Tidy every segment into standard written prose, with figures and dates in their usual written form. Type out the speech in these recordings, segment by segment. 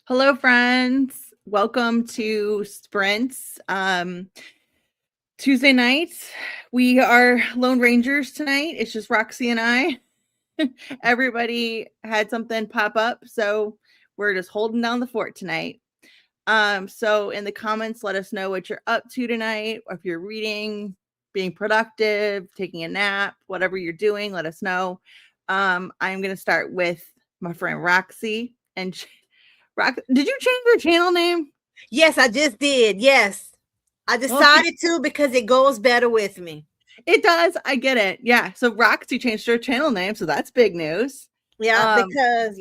Hello, friends. Welcome to Sprints. Tuesday nights. We are Lone Rangers tonight. It's just Roxy and I. Everybody had something pop up, so we're just holding down the fort tonight. So in the comments, let us know what you're up to tonight, or if you're reading, being productive, taking a nap, whatever you're doing, let us know. I'm gonna start with my friend Roxy. And did you change your channel name? Yes, I just did. Yes. I decided to because it goes better with me. It does. I get it. Yeah. So Roxy changed her channel name, so that's big news. Yeah, because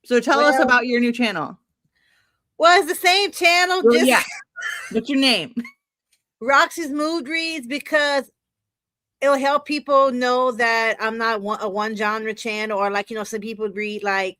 So tell us about your new channel. Well, it's the same channel. Well, just what's your name? Roxy's Mood Reads, because it'll help people know that I'm not a one genre channel, or like, some people read like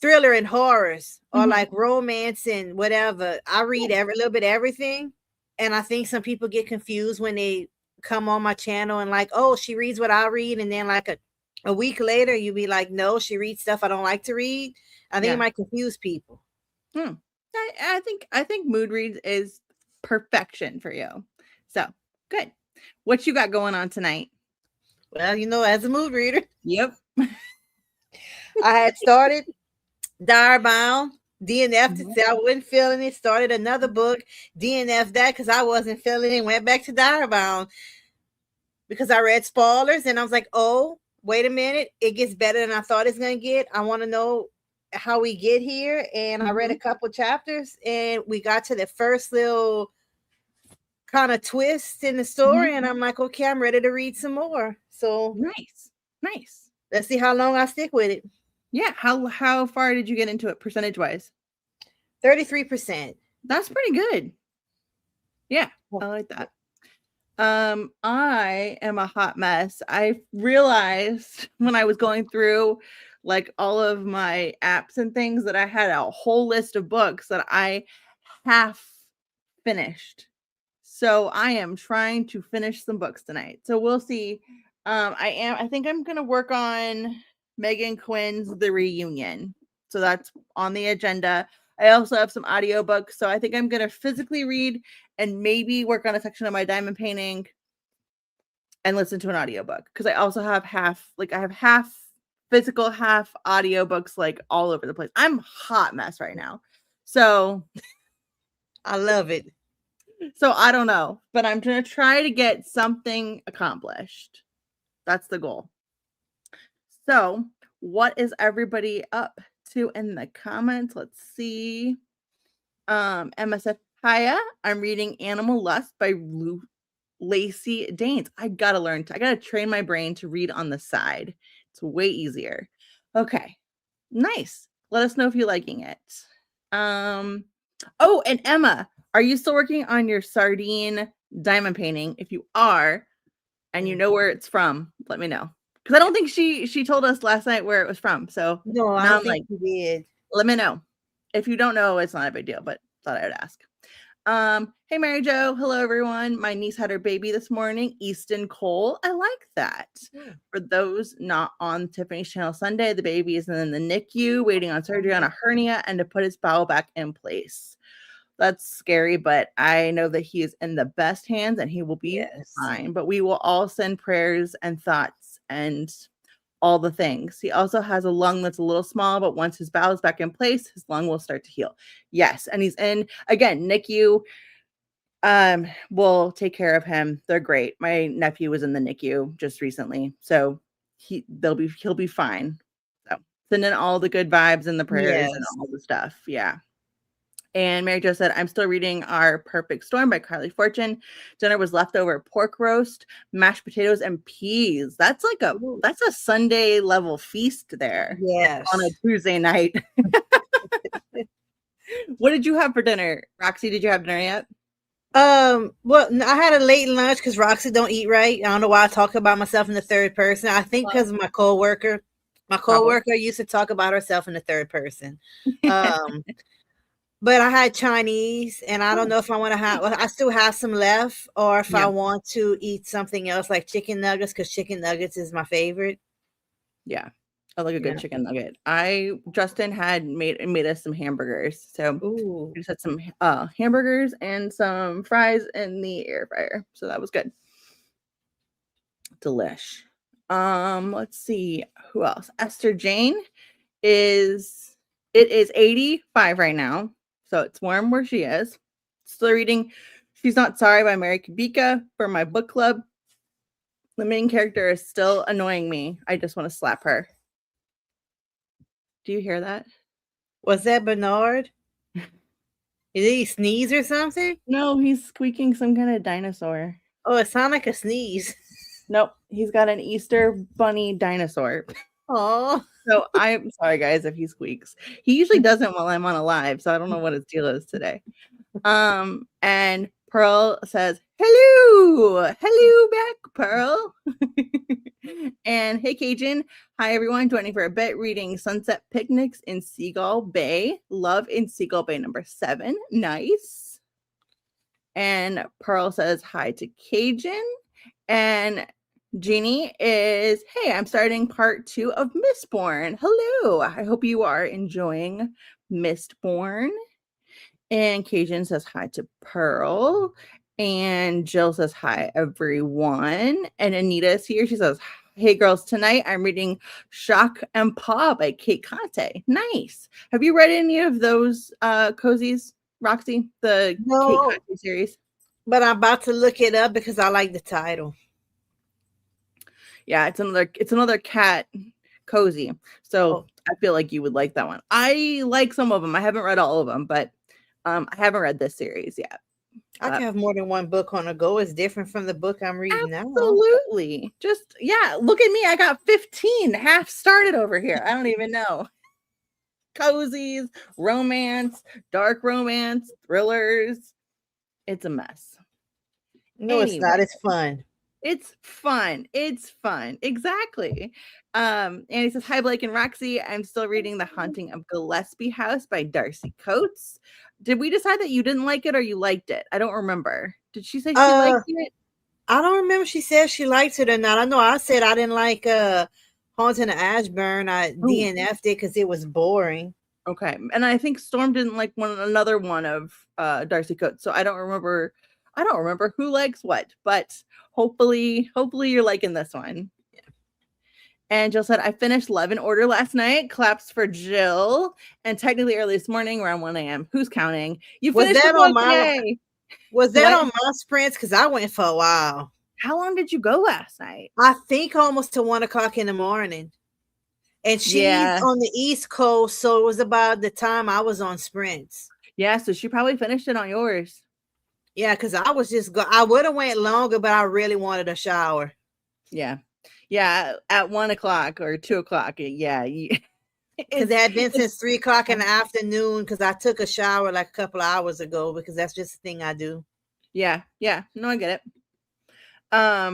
thriller and horrors, or like romance and whatever. I read every little bit of everything. And I think some people get confused when they come on my channel and like, oh, she reads what I read. And then like a week later, you be like, no, she reads stuff I don't like to read. I think it might confuse people. I think Mood Reads is perfection for you. So good. What you got going on tonight? Well, as a mood reader. Yep. I had started Direbound. DNF I wasn't feeling it. Started another book, DNF that because I wasn't feeling it. Went back to Direbound because I read spoilers and I was like, oh, wait a minute. It gets better than I thought it's going to get. I want to know how we get here. And I read a couple chapters and we got to the first little kind of twist in the story. And I'm like, okay, I'm ready to read some more. So nice. Let's see how long I stick with it. Yeah. How far did you get into it percentage wise? 33%. That's pretty good. Yeah, I like that. I am a hot mess. I realized when I was going through like all of my apps and things that I had a whole list of books that I half finished. So I am trying to finish some books tonight. So we'll see. I think I'm gonna work on Megan Quinn's The Reunion. So that's on the agenda. I also have some audiobooks. So I think I'm gonna physically read and maybe work on a section of my diamond painting and listen to an audiobook. Because I also have half physical, half audiobooks, like all over the place. I'm a hot mess right now. So I love it. So I don't know, but I'm going to try to get something accomplished. That's the goal. So what is everybody up to in the comments? Let's see. MSF Haya, I'm reading Animal Lust by Lacey Danes. I got to train my brain to read on the side. It's way easier. Okay. Nice. Let us know if you're liking it. Oh, and Emma, are you still working on your sardine diamond painting? If you are, and you know where it's from, let me know. Because I don't think she told us last night where it was from. So no, I don't think she did. Let me know. If you don't know, it's not a big deal, but thought I would ask. Hey Mary Jo, hello everyone. My niece had her baby this morning, Easton Cole. I like that. For those not on Tiffany's channel Sunday, the baby is in the NICU waiting on surgery on a hernia and to put his bowel back in place. That's scary, but I know that he is in the best hands and he will be fine. But we will all send prayers and thoughts and all the things. He also has a lung that's a little small, but once his bowel is back in place, his lung will start to heal. Yes, and he's in, again, NICU. We'll take care of him. They're great. My nephew was in the NICU just recently, so he'll be fine. So sending all the good vibes and the prayers and all the stuff. Yeah. And Mary Jo said, I'm still reading Our Perfect Storm by Carly Fortune. Dinner was leftover pork roast, mashed potatoes, and peas. That's a Sunday level feast there. Yes. On a Tuesday night. What did you have for dinner? Roxy, did you have dinner yet? Well, I had a late lunch because Roxy don't eat right. I don't know why I talk about myself in the third person. I think because of my coworker. My coworker used to talk about herself in the third person. But I had Chinese, and I don't know if I want to have. Well, I still have some left, or if I want to eat something else like chicken nuggets, because chicken nuggets is my favorite. Yeah, I like a good Yeah. chicken nugget. Justin had made us some hamburgers. So Ooh. we just had some hamburgers and some fries in the air fryer. So that was good. Delish. Let's see who else. Esther Jane is 85 right now. So it's warm where she is. Still reading She's Not Sorry by Mary Kubika for my book club. The main character is still annoying me. I just want to slap her. Do you hear that? Was that Bernard? Did he sneeze or something? No, he's squeaking some kind of dinosaur. Oh, it sounded like a sneeze. Nope, he's got an Easter bunny dinosaur. Oh. So I'm sorry, guys, if he squeaks. He usually doesn't while I'm on a live, so I don't know what his deal is today. And Pearl says, hello back, Pearl. And hey, Cajun. Hi, everyone. Joining for a bit, reading Sunset Picnics in Seagull Bay. Love in Seagull Bay number 7. Nice. And Pearl says hi to Cajun. And Jeannie is, hey, I'm starting part 2 of Mistborn. Hello. I hope you are enjoying Mistborn. And Cajun says hi to Pearl. And Jill says hi, everyone. And Anita is here. She says, hey, girls, tonight I'm reading Shock and Paw by Kate Conte. Nice. Have you read any of those cozies, Roxy? The Kate Conte series? But I'm about to look it up because I like the title. Yeah, it's another cat cozy. So I feel like you would like that one. I like some of them. I haven't read all of them, but I haven't read this series yet. I can have more than one book on the go. It's different from the book I'm reading now. Absolutely. Just, yeah, look at me. I got 15 half started over here. I don't even know. Cozies, romance, dark romance, thrillers. It's a mess. No, anyway. It's not. It's fun. It's fun. It's fun. Exactly. And he says, hi, Blake and Roxy. I'm still reading The Haunting of Gillespie House by Darcy Coates. Did we decide that you didn't like it or you liked it? I don't remember. Did she say she liked it? I don't remember if she said she liked it or not. I know I said I didn't like Haunting of Ashburn. I DNF'd it because it was boring. Okay. And I think Storm didn't like another one of Darcy Coates. So I don't remember who likes what, but hopefully you're liking this one. Yeah. And Jill said, I finished Love and Order last night. Claps for Jill. And technically early this morning around 1 a.m. Who's counting? You finished the book today. Was that on my sprints? Because I went for a while. How long did you go last night? I think almost to 1 o'clock in the morning. And she's on the East Coast, so it was about the time I was on sprints. Yeah, so she probably finished it on yours. Yeah, because I was I would have went longer, but I really wanted a shower. Yeah. Yeah, at 1 o'clock or 2 o'clock. Yeah. Because it had been since 3 o'clock in the afternoon because I took a shower like a couple of hours ago because that's just the thing I do. Yeah. No, I get it.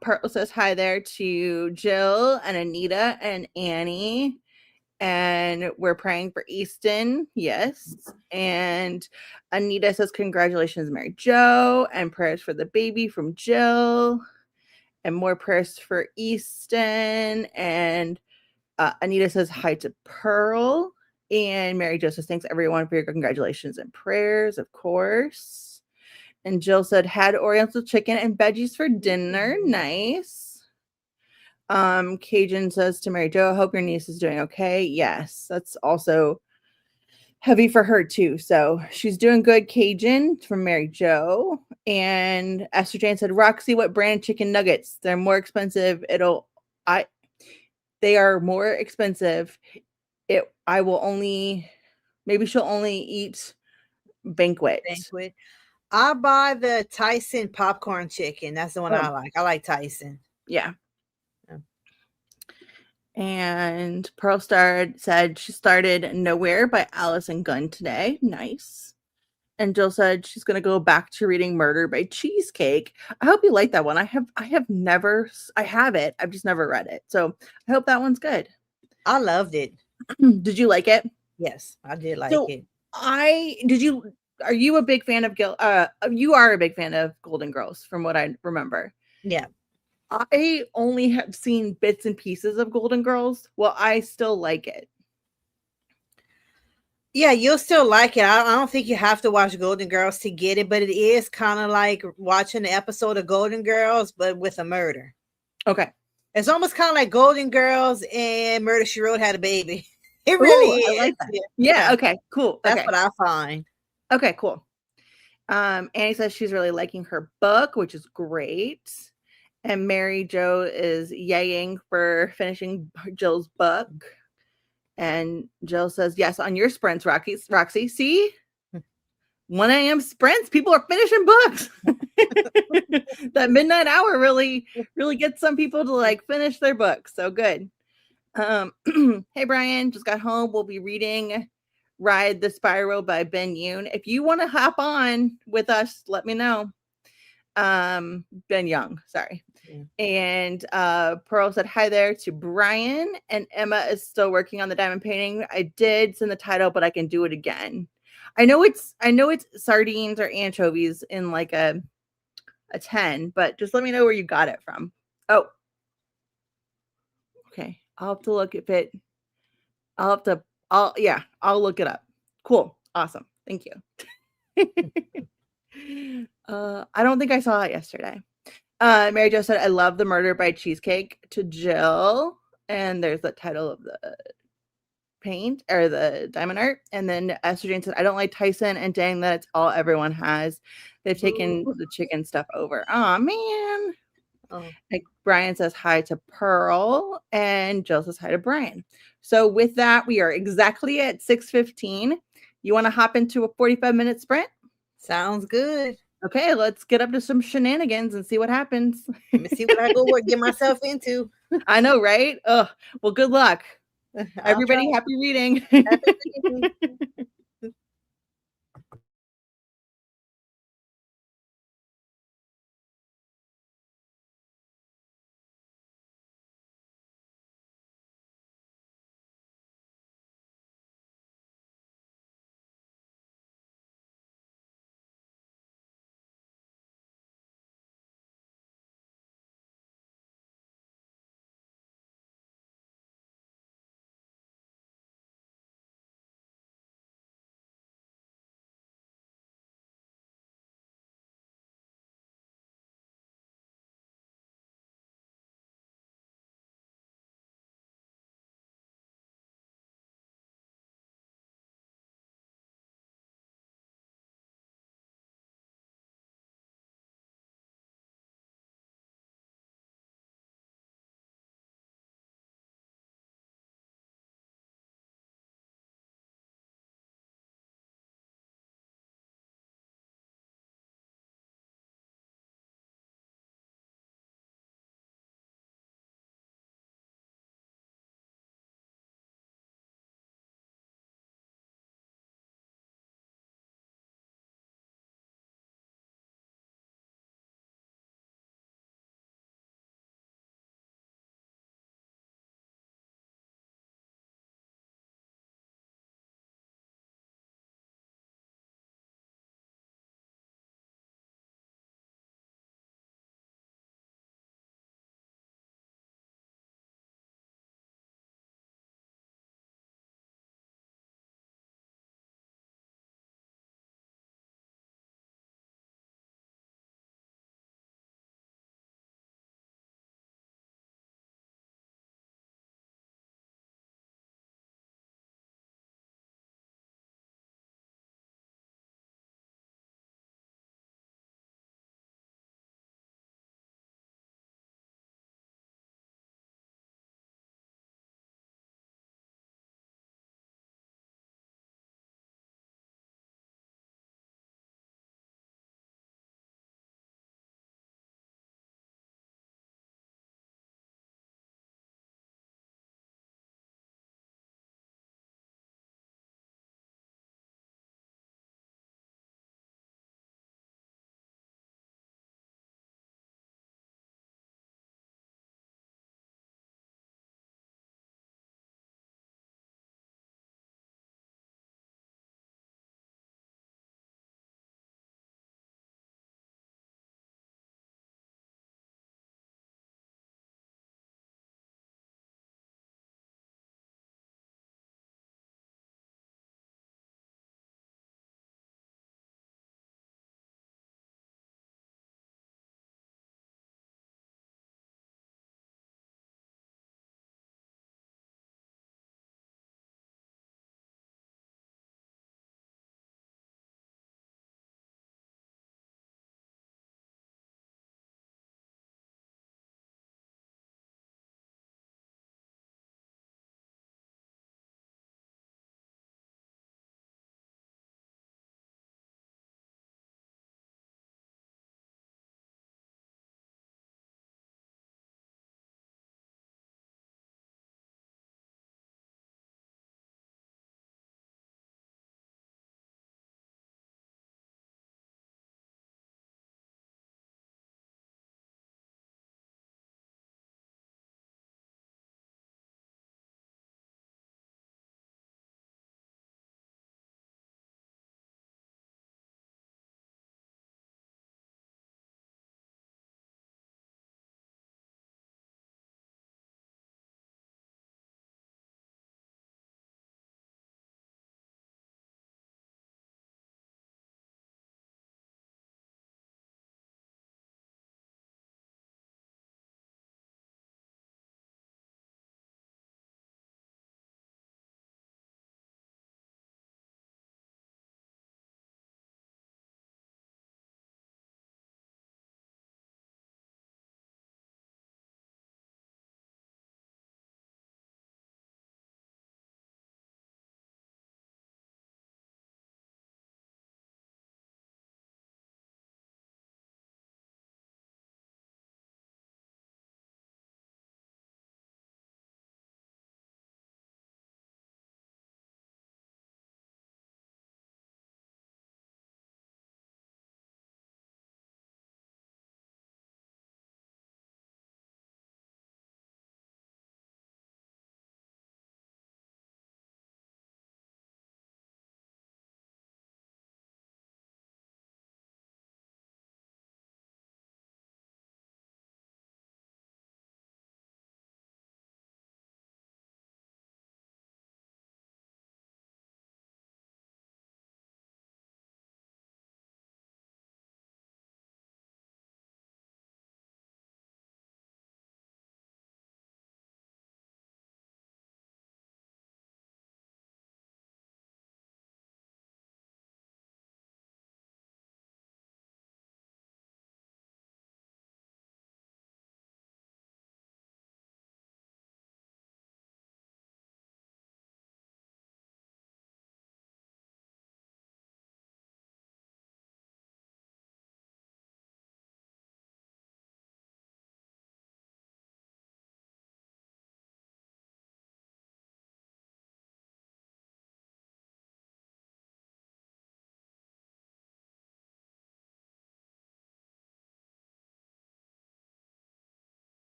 Pearl says hi there to Jill and Anita and Annie. And we're praying for Easton. Yes. And Anita says, congratulations, Mary Jo. And prayers for the baby from Jill. And more prayers for Easton. And Anita says hi to Pearl. And Mary Jo says, thanks everyone for your congratulations and prayers, of course. And Jill said, had Oriental chicken and veggies for dinner. Nice. Cajun says to Mary Jo, I hope your niece is doing okay. Yes, that's also heavy for her too. So she's doing good, Cajun, from Mary Jo. And Esther Jane said, Roxy, what brand chicken nuggets? They're more expensive. They are more expensive. Maybe she'll only eat Banquet. I buy the Tyson popcorn chicken. That's the one I like. I like Tyson. Yeah. And Pearl said she started Nowhere by Allison Gunn today. Nice. And Jill said she's going to go back to reading Murder by Cheesecake. I hope you like that one. I have it. I've just never read it. So I hope that one's good. I loved it. Did you like it? Yes, I did like it. Are you a big fan of you are a big fan of Golden Girls from what I remember? Yeah. I only have seen bits and pieces of Golden Girls. Well, I still like it. Yeah, you'll still like it. I don't think you have to watch Golden Girls to get it, but it is kind of like watching an episode of Golden Girls, but with a murder. Okay. It's almost kind of like Golden Girls and Murder She Wrote had a baby. It Ooh, really I is. like that. Yeah. Okay. Cool. That's Okay. what I find. Okay. Cool. Annie says she's really liking her book, which is great. And Mary Jo is yaying for finishing Jill's book. And Jill says, yes, on your sprints, Roxy. See? 1 a.m. sprints. People are finishing books. That midnight hour really gets some people to like finish their books. So good. Hey, Brian, just got home. We'll be reading Ride the Spiral by Ben Yoon. If you want to hop on with us, let me know. Ben Young, sorry. Yeah. And Pearl said hi there to Brian, and Emma is still working on the diamond painting. I did send the title, but I can do it again. I know it's sardines or anchovies in like a 10, but just let me know where you got it from. Oh, okay. I'll have to look if it. I'll look it up. Cool. Awesome. Thank you. I don't think I saw it yesterday. Mary Jo said, I love the Murder by Cheesecake to Jill. And there's the title of the paint or the diamond art. And then Esther Jane said, I don't like Tyson, and dang, that's all everyone has. They've taken the chicken stuff over. Oh man. Oh. Like Brian says hi to Pearl, and Jill says hi to Brian. So with that, we are exactly at 6:15. You want to hop into a 45-minute sprint? Sounds good. Okay, let's get up to some shenanigans and see what happens. Let me see what I get myself into. I know, right? Oh, well, good luck. Everybody, happy reading. Happy reading.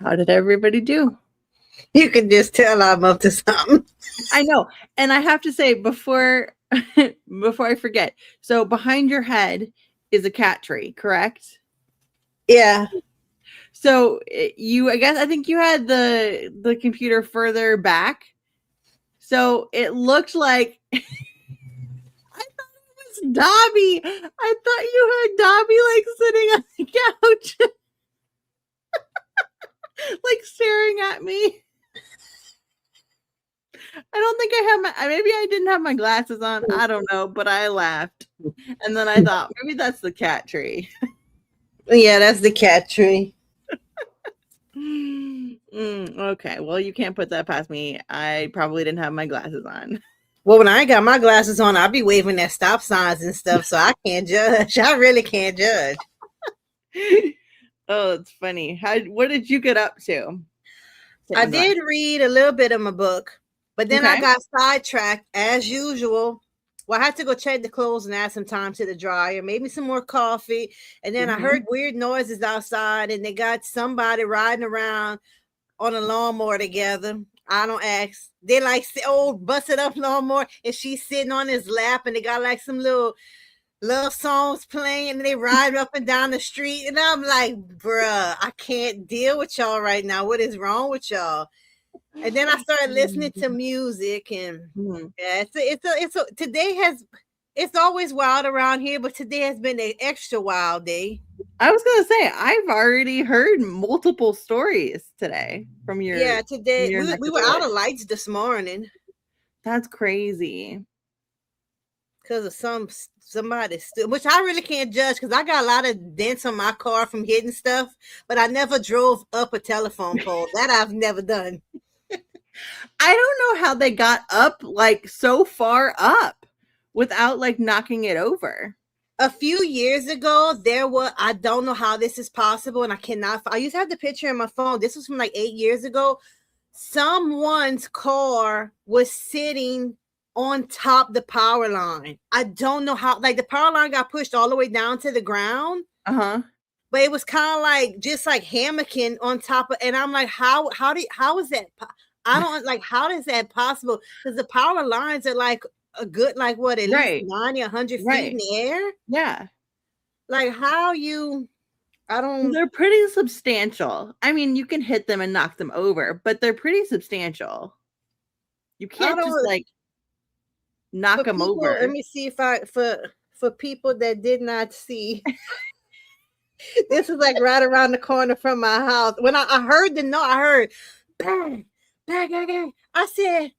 How did everybody do? You can just tell I'm up to something. I know. And I have to say before before I forget. So behind your head is a cat tree, correct? Yeah. So I think you had the computer further back. So it looked like I thought it was Dobby. I thought you had Dobby like sitting on the couch. Like staring at me. I don't think I have maybe I didn't have my glasses on. I don't know, but I laughed. And then I thought maybe that's the cat tree. Yeah, that's the cat tree. Okay, well, you can't put that past me. I probably didn't have my glasses on. Well, when I ain't got my glasses on, I'll be waving at stop signs and stuff, so I can't judge. I really can't judge. Oh, it's funny. What did you get up to? I did read a little bit of my book, but then I Okay. got sidetracked as usual. Well, I had to go check the clothes and add some time to the dryer, maybe some more coffee. And then I heard weird noises outside, and they got somebody riding around on a lawnmower together. I don't ask. They like old busted up lawnmower, and she's sitting on his lap, and they got like some little love songs playing, and they ride up and down the street. And I'm like, bruh, I can't deal with y'all right now. What is wrong with y'all? And then I started listening to music, and yeah, it's always wild around here, but today has been an extra wild day. I was gonna say I've already heard multiple stories today from your today your we were out of lights this morning. That's crazy. Because of somebody which I really can't judge, because I got a lot of dents on my car from hitting stuff, but I never drove up a telephone pole. That I've never done. I don't know how they got up like so far up without like knocking it over. A few years ago, I don't know how this is possible, and I used to have the picture in my phone. This was from like 8 years ago. Someone's car was sitting on top the power line. I don't know how, like the power line got pushed all the way down to the ground. But it was kind of like just like hammocking on top of, and I'm like, how is that? I don't like, how is that possible? Because the power lines are like a good, like what, at least 90, 100 feet in the air? Yeah. Like They're pretty substantial. I mean, you can hit them and knock them over, but they're pretty substantial. You can't just like knock them over. Let me see if for people that did not see. This is like right around the corner from my house. When I heard the noise, I heard bang, bang, bang, bang. I said,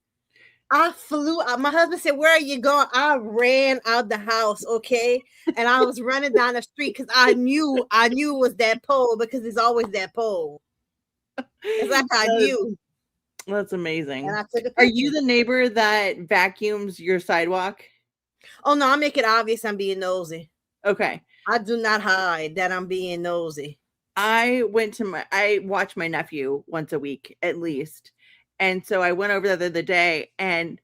I flew out. My husband said, "Where are you going?" I ran out the house, okay? And I was running down the street because I knew it was that pole, because it's always that pole. It's like I knew. That's amazing. And I took a picture. Are you the neighbor that vacuums your sidewalk? Oh, no, I make it obvious I'm being nosy. Okay. I do not hide that I'm being nosy. I watch my nephew once a week at least. And so I went over there the other day, and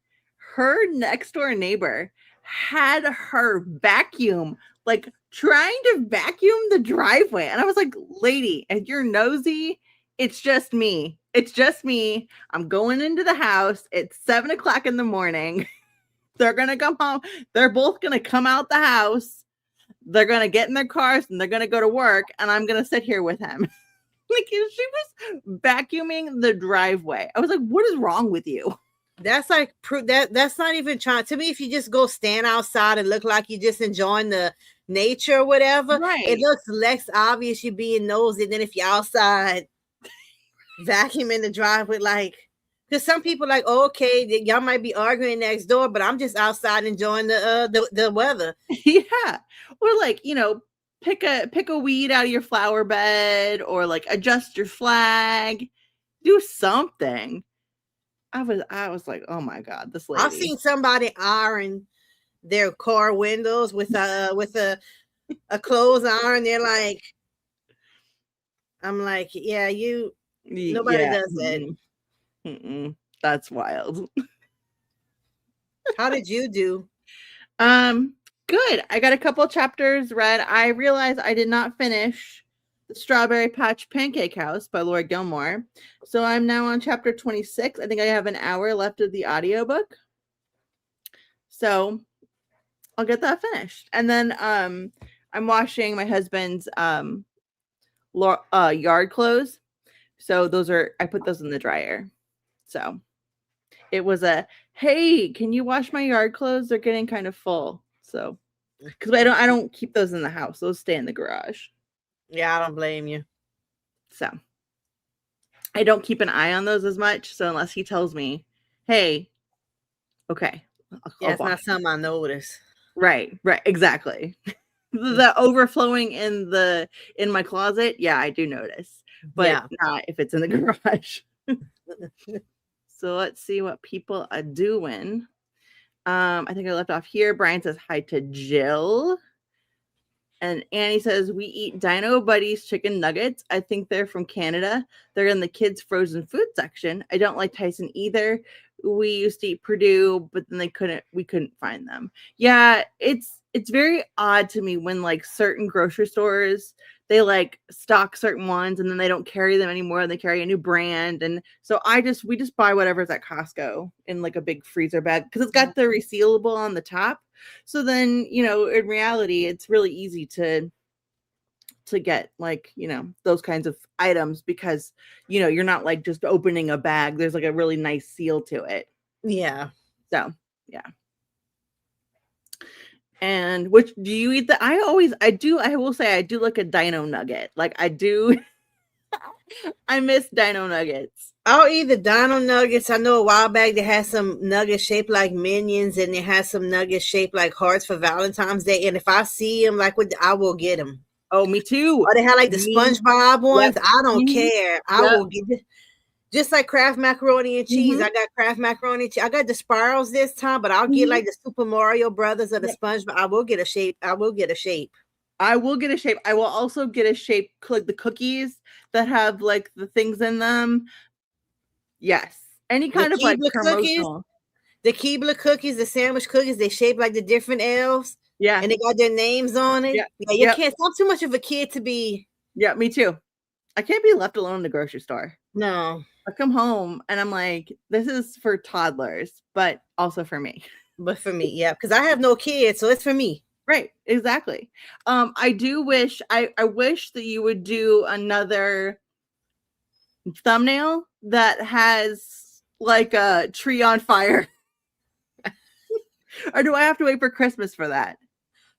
her next door neighbor had her vacuum, like trying to vacuum the driveway. And I was like, lady, and you're nosy. It's just me. It's just me. I'm going into the house. It's 7 o'clock in the morning. They're going to come home. They're both going to come out the house. They're going to get in their cars and they're going to go to work. And I'm going to sit here with him. Like, she was vacuuming the driveway. I was like, what is wrong with you? That's like that's not even trying. To me, if you just go stand outside and look like you're just enjoying the nature or whatever, it looks less obvious you're being nosy than if you're outside vacuuming the driveway. Like, because some people like, oh, okay, y'all might be arguing next door, but I'm just outside enjoying the weather. Yeah. Or like, pick a weed out of your flower bed, or like adjust your flag, do something. I was like, oh my God, this lady. I've seen somebody iron their car windows with a clothes iron. They're like, I'm like, yeah, nobody does that. That's wild. How did you do? Good. I got a couple chapters read. I realized I did not finish The Strawberry Patch Pancake House by Laura Gilmore. So I'm now on chapter 26. I think I have an hour left of the audiobook. So I'll get that finished. And then I'm washing my husband's yard clothes. So I put those in the dryer. So it was hey, can you wash my yard clothes? They're getting kind of full. So because I don't keep those in the house. Those stay in the garage. Yeah, I don't blame you. So I don't keep an eye on those as much. So unless he tells me, hey, okay. Yeah, it's not something I notice. Right, exactly. The overflowing in my closet, yeah, I do notice, but not if it's in the garage. So let's see what people are doing. I think I left off here. Brian says hi to Jill. And Annie says, we eat Dino Buddies chicken nuggets. I think they're from Canada. They're in the kids' frozen food section. I don't like Tyson either. We used to eat Purdue, but then we couldn't find them. Yeah, it's very odd to me when like certain grocery stores, they like stock certain ones and then they don't carry them anymore and they carry a new brand. And so we just buy whatever's at Costco in like a big freezer bag because it's got the resealable on the top. So then, in reality, it's really easy to get like, those kinds of items because, you're not like just opening a bag. There's like a really nice seal to it. Yeah. So, yeah. And which do you eat? I will say I do like a Dino Nugget. Like I do. I miss Dino Nuggets. I'll eat the Dino Nuggets. I know a while back they had some nuggets shaped like Minions and they had some nuggets shaped like hearts for Valentine's Day. And if I see them, I will get them. Oh, me too. Or they had like the SpongeBob ones. Yep. I don't care. I will get it. Just like Kraft macaroni and cheese. I got Kraft macaroni and cheese. I got the Spirals this time, but I'll get like the Super Mario Brothers or the SpongeBob. I will get a shape. I will get a shape. I will also get a shape like the cookies that have like the things in them. Yes. Any kind of like promotional. The Keebler cookies, the sandwich cookies, they shape like the different elves. Yeah. And they got their names on it. Yeah, you can't. I'm too much of a kid to be. Yeah, me too. I can't be left alone in the grocery store. No. I come home and I'm like, this is for toddlers, but also for me. But for me, yeah, because I have no kids, so it's for me. Right, exactly. I do wish I wish that you would do another thumbnail that has like a tree on fire. Or do I have to wait for Christmas for that?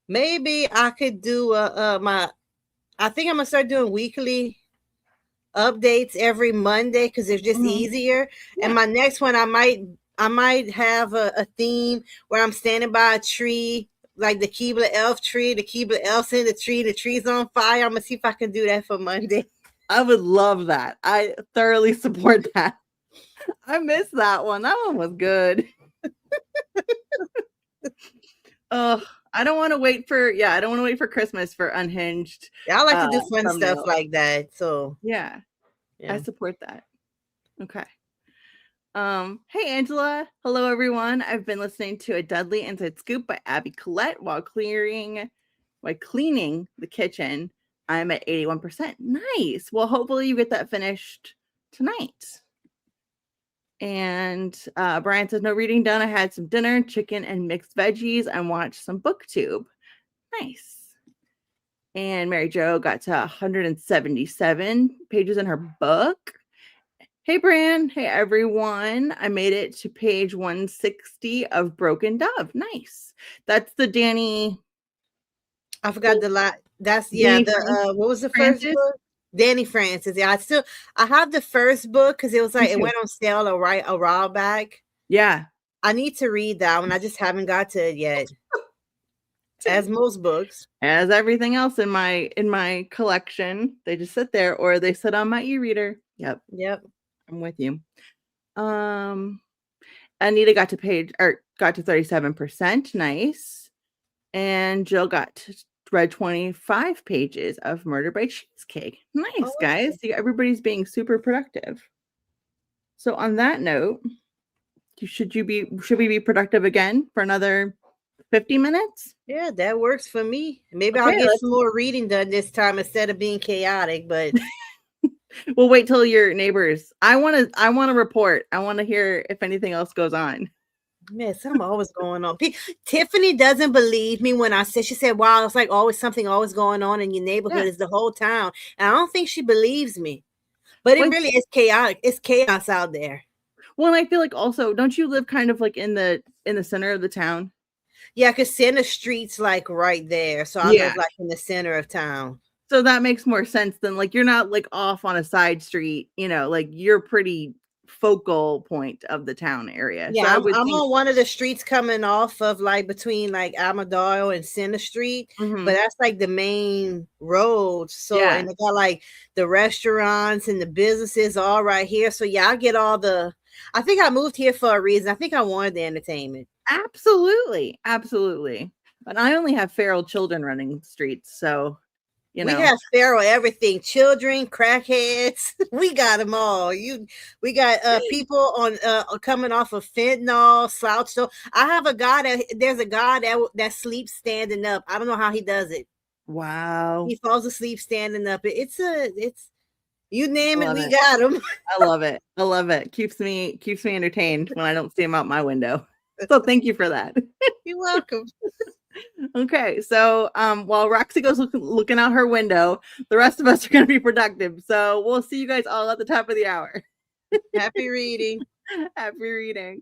Maybe I could do I think I'm gonna start doing weekly updates every Monday because it's just easier. Yeah. And my next one, I might have a theme where I'm standing by a tree, like the Keebler elf tree. The Keebler elf's in the tree. The tree's on fire. I'm gonna see if I can do that for Monday. I would love that. I thoroughly support that. I missed that one. That one was good. I don't want to wait for Christmas for Unhinged. Yeah, I like to do fun stuff like that. So yeah, I support that. Okay. Hey Angela. Hello everyone. I've been listening to A Deadly Inside Scoop by Abby Collette while cleaning the kitchen. I'm at 81%. Nice. Well, hopefully you get that finished tonight. And Brian says, no reading done. I had some dinner, chicken, and mixed veggies and watched some BookTube. Nice. And Mary Jo got to 177 pages in her book. Hey, Bran. Hey, everyone. I made it to page 160 of Broken Dove. Nice. That's the Danny. I forgot the lot. That's what was the first book? Danny Francis. Yeah, I have the first book because it was like it went on sale a while back. Yeah. I need to read that one. I just haven't got to it yet. As most books. As everything else in my collection. They just sit there or they sit on my e-reader. Yep. I'm with you. Anita got to 37%. Nice. And Jill read 25 pages of Murder by Cheesecake. Nice, guys. Everybody's being super productive. So on that note, should we be productive again for another 50 minutes? Yeah, that works for me. Maybe I'll Okay, get some more reading done this time instead of being chaotic, but we'll wait till your neighbors. I want to report. I want to hear if anything else goes on. man, something always going on. Tiffany doesn't believe me when I said, she said, wow, it's like always something always going on in your neighborhood. Yeah. It's the whole town. And I don't think she believes me. But it Well, really is chaotic. It's chaos out there. well, and I feel like also, don't you live kind of like in the center of the town? Yeah, because Center Street's like right there. So I Yeah. live like in the center of town. So that makes more sense than like you're not like off on a side street, like you're pretty focal point of the town area. So Yeah, I I'm would I'm think on one of the streets coming off of like between like Amador and Center Street, but mhm, that's like the main road. So yeah, and they got like the restaurants and the businesses all right here. So yeah, I get all the I think I moved here for a reason. I think I wanted the entertainment. absolutely. Absolutely. But I only have feral children running streets, so you We know. have feral everything, children, crackheads. We got them all. We got people on coming off of fentanyl, slouch. So I have a guy there's a guy that sleeps standing up. I don't know how he does it. Wow. He falls asleep standing up. It's you I name it, love we it. got him. I love it. I love it. Keeps me entertained when I don't see them out my window. So thank you for that. You're welcome. Okay, so while Roxy goes looking out her window, the rest of us are going to be productive. So we'll see you guys all at the top of the hour. Happy reading. Happy reading.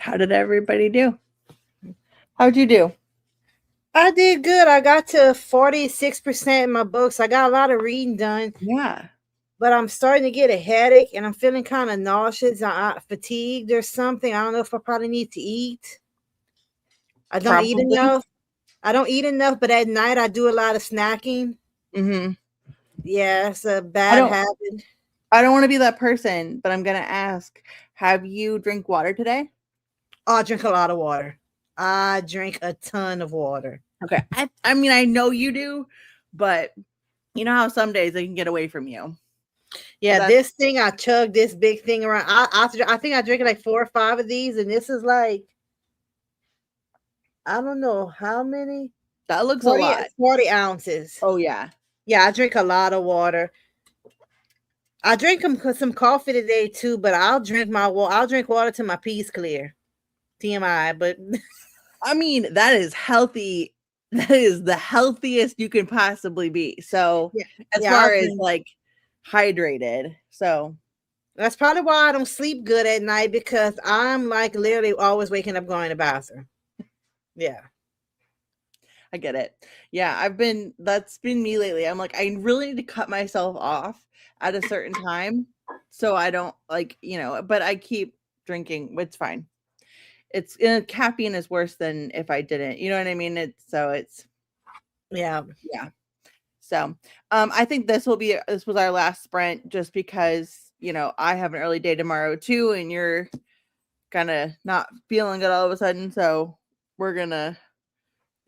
How did everybody do? How'd you do? I did good. I got to 46% in my books. I got a lot of reading done. Yeah. But I'm starting to get a headache and I'm feeling kind of nauseous, fatigued or something. I don't know if I probably need to eat. I don't eat Probably. enough. I don't eat enough, but at night I do a lot of snacking. Mm-hmm. Yeah, it's a bad habit. I don't want to be that person, but I'm gonna ask, have you drink water today? Oh, I drink a lot of water. I drink a ton of water. Okay. I mean, I know you do, but you know how some days they can get away from you. Yeah, this thing, I chugged this big thing around. I think I drank like 4 or 5 of these, and this is like, I don't know how many. That looks a lot. 40 ounces. Oh, yeah. Yeah, I drink a lot of water. I drink some coffee today too, but I'll drink water till my pee's clear. TMI, but I mean, that is healthy. That is the healthiest you can possibly be. So, as far as like hydrated, so that's probably why I don't sleep good at night, because I'm like literally always waking up going to the bathroom. Yeah. I get it. Yeah, that's been me lately. I'm like, I really need to cut myself off at a certain time so I don't but I keep drinking. It's fine. It's caffeine is worse than if I didn't. You know what I mean? Yeah. So, I think this was our last sprint, just because, I have an early day tomorrow too, and you're kind of not feeling it all of a sudden. So we're gonna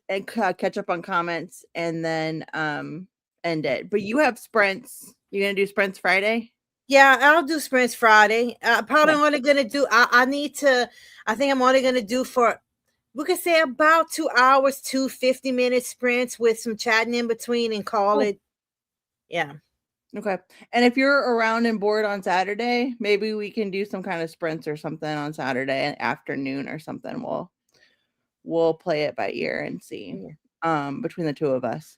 catch up on comments and then end it. But you have sprints. You're gonna do sprints Friday? Yeah, I'll do sprints Friday. Probably only gonna do. I think I'm only gonna do, for we could say, about 2 hours, 2 50-minute sprints with some chatting in between, and call it. Yeah. Okay. And if you're around and bored on Saturday, maybe we can do some kind of sprints or something on Saturday afternoon or something. We'll play it by ear and see between the two of us.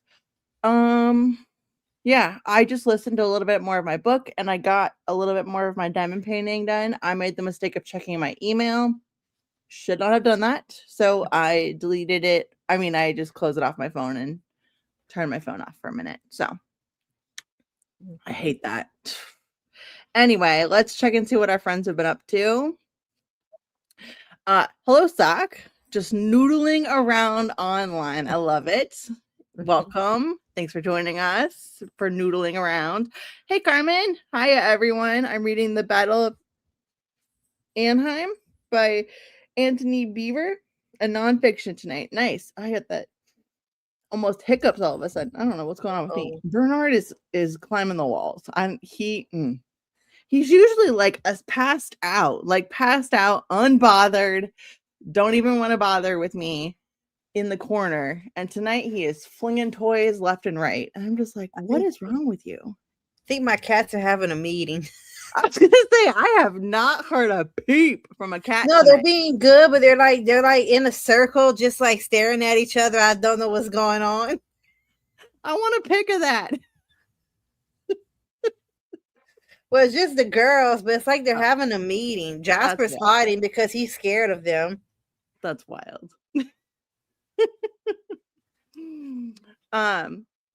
Yeah, I just listened to a little bit more of my book, and I got a little bit more of my diamond painting done. I made the mistake of checking my email. Should not have done that. So I deleted it. I mean, I just closed it off my phone and turned my phone off for a minute. So I hate that. Anyway, let's check and see what our friends have been up to. Hello, Sock. Just noodling around online. I love it. Welcome. Thanks for joining us for noodling around. Hey, Carmen. Hiya, everyone. I'm reading The Battle of Anaheim by Anthony Beaver, a nonfiction tonight. Nice. I got that almost hiccups all of a sudden. I don't know what's going on with me. Bernard is climbing the walls. He's usually like passed out, unbothered, don't even want to bother with me in the corner. And tonight he is flinging toys left and right. And I'm just like, what is wrong with you? I think my cats are having a meeting. I was gonna say, I have not heard a peep from a cat. No, they're being good, but they're like in a circle, just like staring at each other. I don't know what's going on. I want a pic of that. Well, it's just the girls, but it's like they're having a meeting. Jasper's hiding because he's scared of them. That's wild.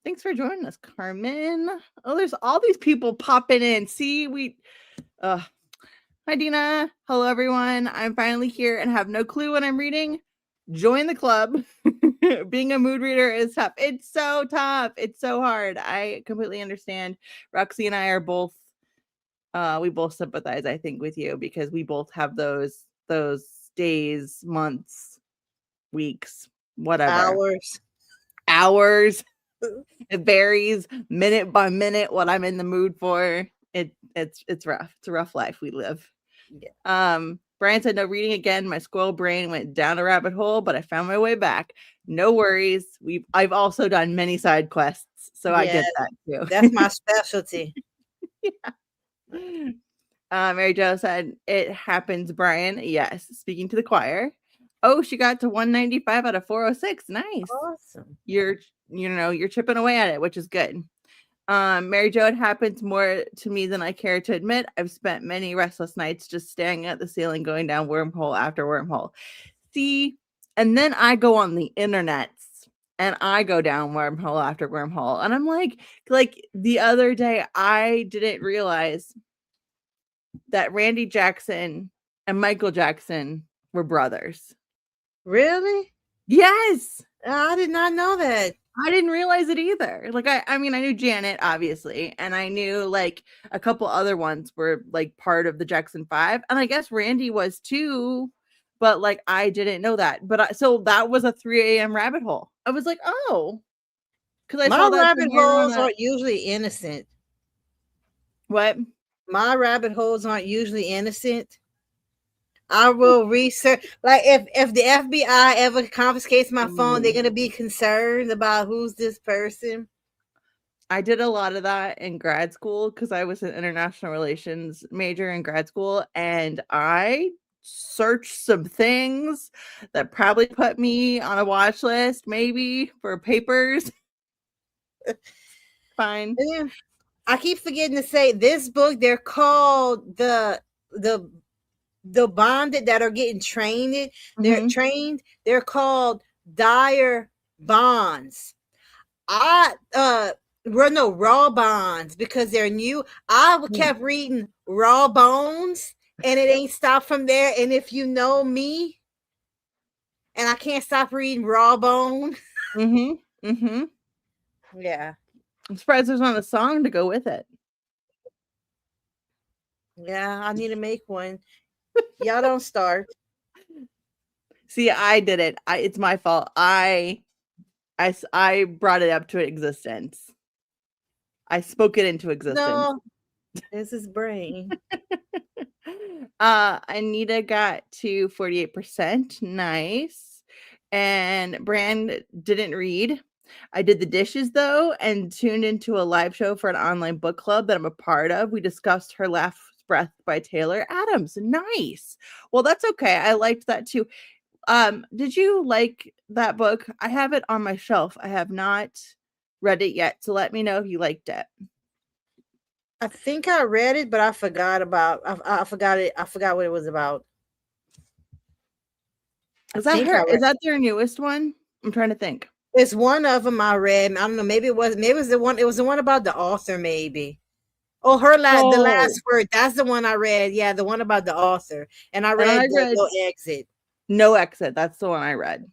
Thanks for joining us, Carmen. Oh, there's all these people popping in. See, hi Dina. Hello everyone. I'm finally here and have no clue what I'm reading. Join the club. Being a mood reader is tough. It's so tough. It's so hard. I completely understand. Roxy and I are both we both sympathize, I think, with you, because we both have those days, months, weeks, whatever. Hours. It varies minute by minute what I'm in the mood for. It's rough. It's a rough life we live. Yeah. Brian said no reading again. My squirrel brain went down a rabbit hole, but I found my way back. No worries. I've also done many side quests, so I get that too. That's my specialty. Yeah. Mary Jo said it happens, Brian. Yes. Speaking to the choir. Oh, she got to 195 out of 406. Nice. Awesome. You're chipping away at it, which is good. Mary Jo, it happens more to me than I care to admit. I've spent many restless nights just staring at the ceiling, going down wormhole after wormhole. See, and then I go on the internets and I go down wormhole after wormhole. And I'm like the other day, I didn't realize that Randy Jackson and Michael Jackson were brothers. Really? Yes. I did not know that. I didn't realize it either. Like I mean, I knew Janet obviously, and I knew like a couple other ones were like part of the Jackson 5, and I guess Randy was too, but like I didn't know that. But so that was a 3 a.m. rabbit hole. I was like, oh, because I My saw that rabbit premiere on holes aren't usually innocent. what? My rabbit holes aren't usually innocent. I will research. Like if the FBI ever confiscates my phone, they're gonna be concerned about who's this person. I did a lot of that in grad school because I was an international relations major in grad school, and I searched some things that probably put me on a watch list, maybe for papers. Fine. Yeah. I keep forgetting to say this book. They're called the bonded that are getting trained. They're trained. They're called dire bonds. Raw bonds because they're new. I kept reading raw bones and it ain't stopped from there. And if you know me, and I can't stop reading raw bone. Yeah. I'm surprised there's not a song to go with it. Yeah, I need to make one. Y'all don't start. See, I did it. It's my fault. I brought it up to existence. I spoke it into existence. No, this is brain. Anita got to 48%. Nice. And Brand didn't read. I did the dishes though and tuned into a live show for an online book club that I'm a part of. We discussed Her Last Breath by Taylor Adams. Nice. Well, that's okay. I liked that too. Did you like that book? I have it on my shelf. I have not read it yet, so let me know if you liked it. I think I read it, but I forgot about. I forgot it. I forgot what it was about. Is that their newest one? I'm trying to think. It's one of them I read. I don't know. Maybe it was the one. It was the one about the author. Maybe. Oh, the last word. That's the one I read. Yeah, the one about the author. And I read No Exit. No Exit. That's the one I read.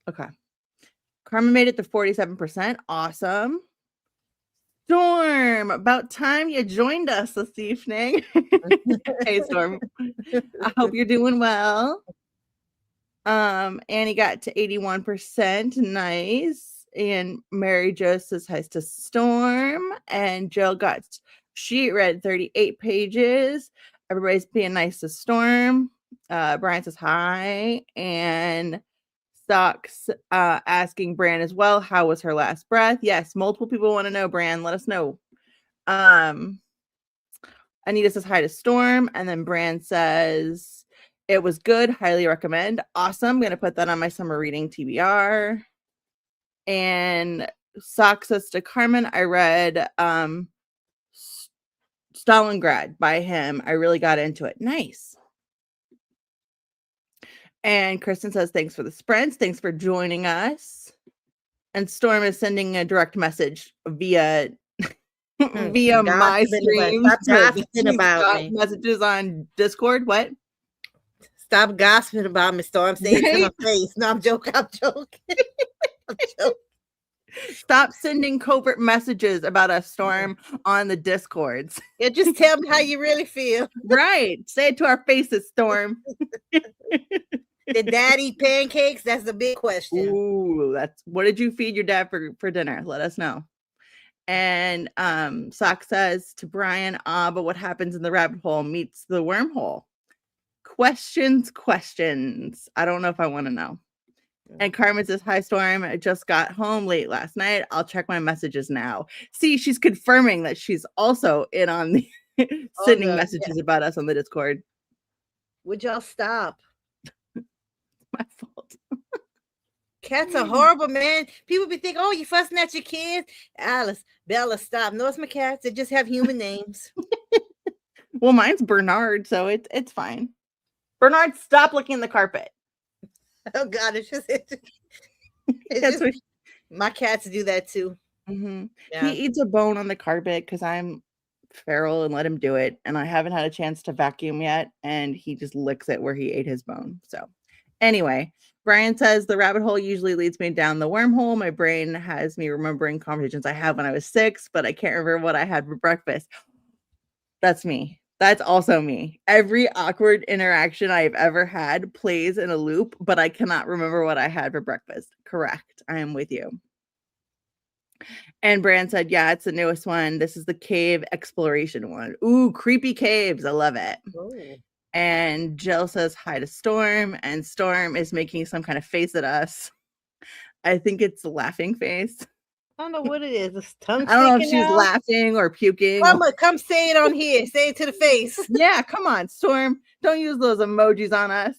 Okay. Carmen made it to 47%. Awesome. Storm, about time you joined us this evening. Hey, Storm. I hope you're doing well. Annie got to 81%. Nice. And Mary Jo says hi to Storm. And Jill she read 38 pages. Everybody's being nice to Storm. Brian says hi. And Stocks asking Bran as well, how was her last breath? Yes, multiple people want to know, Bran. Let us know. Anita says hi to Storm. And then Bran says, it was good. Highly recommend. Awesome. I'm going to put that on my summer reading TBR. And Sock says to Carmen, I read Stalingrad by him. I really got into it. Nice. And Kristen says, thanks for the sprints. Thanks for joining us. And Storm is sending a direct message via my stream. Stop gossiping about me. Messages on Discord. What? Stop gossiping about me, Storm. Say it to my face. No, I'm joking. I'm joking. Stop sending covert messages about us, Storm, on the Discords. Yeah, just tell me how you really feel. Right. Say it to our faces, Storm. Did Dad eat pancakes? That's the big question. Ooh, what did you feed your dad for dinner? Let us know. And Sock says to Brian, but what happens in the rabbit hole meets the wormhole? Questions. I don't know if I want to know. And Carmen says, hi, Storm. I just got home late last night. I'll check my messages now. See, she's confirming that she's also in on the sending messages about us on the Discord. Would y'all stop? My fault. Cats are horrible, man. People be thinking, oh, you fussing at your kids. Alice, Bella, stop. No, it's my cats. They just have human names. Well, mine's Bernard, so it's fine. Bernard, stop licking the carpet. Oh God, it's That's just what my cats do that too. Yeah. Yeah. He eats a bone on the carpet because I'm feral and let him do it. And I haven't had a chance to vacuum yet. And he just licks it where he ate his bone. So, anyway, Brian says the rabbit hole usually leads me down the wormhole. My brain has me remembering conversations I had when I was 6, but I can't remember what I had for breakfast. That's me. That's also me. Every awkward interaction I've ever had plays in a loop, but I cannot remember what I had for breakfast. Correct. I am with you. And Brand said, yeah, it's the newest one. This is the cave exploration one. Ooh, creepy caves. I love it. Oh. And Jill says hi to Storm, and Storm is making some kind of face at us. I think it's a laughing face. I don't know what it is. It's tongue I don't know if she's out. laughing or puking. Come say it on here. Say it to the face. Yeah, come on, Storm. Don't use those emojis on us.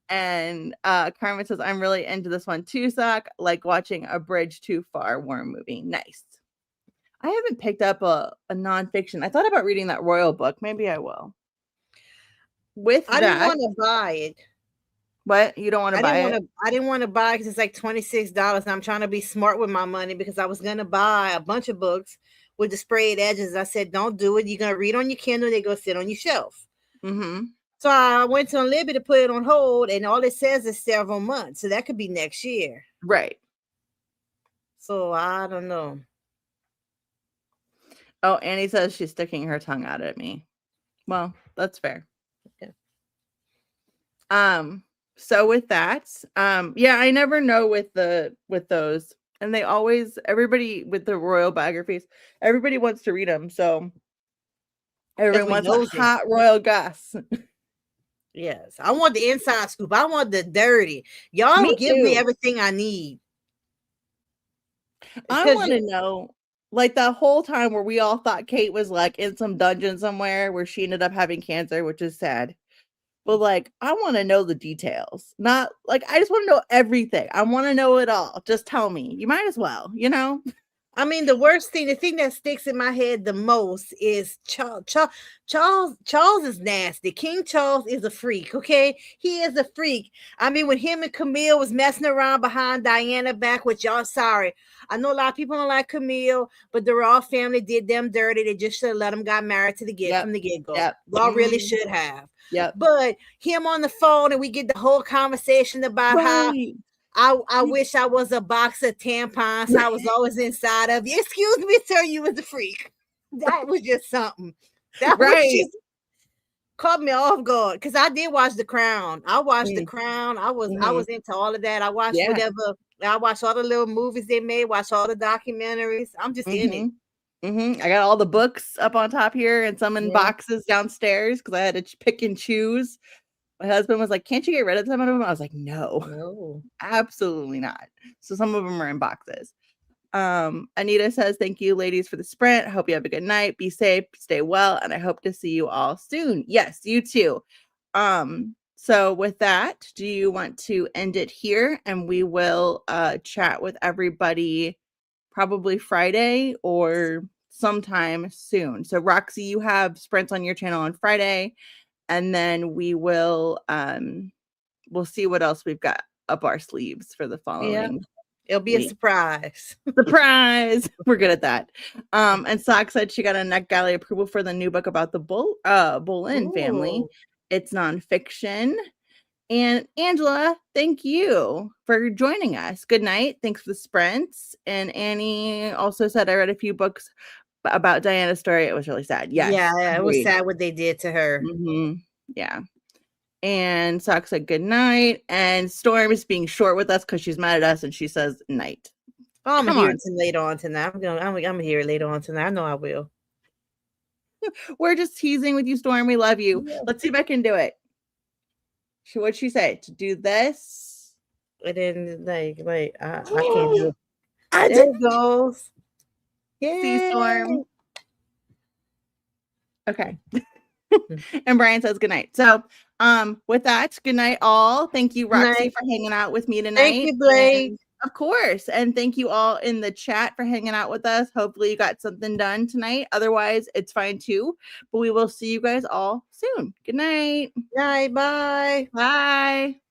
And Carmen says, I'm really into this one too, Sock. Like watching a Bridge Too Far war movie. Nice. I haven't picked up a nonfiction. I thought about reading that Royal book. Maybe I will. I didn't want to buy it. What? You don't want to buy it? I didn't want to buy it because it's like $26. And I'm trying to be smart with my money because I was going to buy a bunch of books with the sprayed edges. I said, don't do it. You're going to read on your Kindle. They're going to sit on your shelf. Mm-hmm. So I went to Libby to put it on hold, and all it says is several months. So that could be next year. Right. So I don't know. Oh, Annie says she's sticking her tongue out at me. Well, that's fair. Okay. So with that, yeah, I never know with those. And they always, everybody with the royal biographies, everybody wants to read them. So everyone wants a hot royal goss. Yes, I want the inside scoop. I want the dirty. Y'all give me everything I need. I want to know, like the whole time where we all thought Kate was like in some dungeon somewhere where she ended up having cancer, which is sad. But like, I want to know the details. Not like, I just want to know everything. I want to know it all. Just tell me. You might as well, you know? I mean, the thing that sticks in my head the most is Charles. Charles is nasty. King Charles is a freak, okay? He is a freak. I mean, when him and Camille was messing around behind Diana back, which y'all sorry. I know a lot of people don't like Camille, but the Royal family did them dirty. They just should have let them got married from the get-go. Yep. Y'all really should have. Yep. But him on the phone, and we get the whole conversation about how I wish I was a box of tampons. I was always inside of you. Excuse me, sir, you was a freak. That was just something. That was just caught me off guard because I did watch The Crown. I watched The Crown. I was into all of that. I watched whatever. I watched all the little movies they made. Watched all the documentaries. I'm just in it. I got all the books up on top here and some in boxes downstairs because I had to pick and choose. My husband was like, can't you get rid of some of them? I was like, no, absolutely not. So some of them are in boxes. Anita says, thank you, ladies, for the sprint. I hope you have a good night. Be safe, stay well, and I hope to see you all soon. Yes, you too. So with that, do you want to end it here? And we will chat with everybody probably Friday or sometime soon. So Roxy, you have sprints on your channel on Friday. And then we will we'll see what else we've got up our sleeves for the following. Yeah. It'll be a surprise. Surprise. We're good at that. And Sock said she got a NetGalley approval for the new book about the Boleyn family. It's nonfiction. And Angela, thank you for joining us. Good night. Thanks for the sprints. And Annie also said I read a few books about Diana's story. It was really sad. Yes. Yeah, it was sad what they did to her. Yeah. And Sock said good night. And Storm is being short with us because she's mad at us and she says night. Oh, I'm gonna hear it later on tonight. I'm gonna hear it later on tonight. I know I will. We're just teasing with you, Storm. We love you. Yeah. Let's see if I can do it. What'd she say? To do this? And then I can't do it. There it goes. Yay. See, Storm. Okay. And Brian says good night. So With that, good night, all. Thank you, Roxy, Night. for hanging out with me tonight. Thank you, Blake. And of course. And thank you all in the chat for hanging out with us. Hopefully you got something done tonight. Otherwise, it's fine too. But we will see you guys all soon. Good night. Night. Bye. Bye.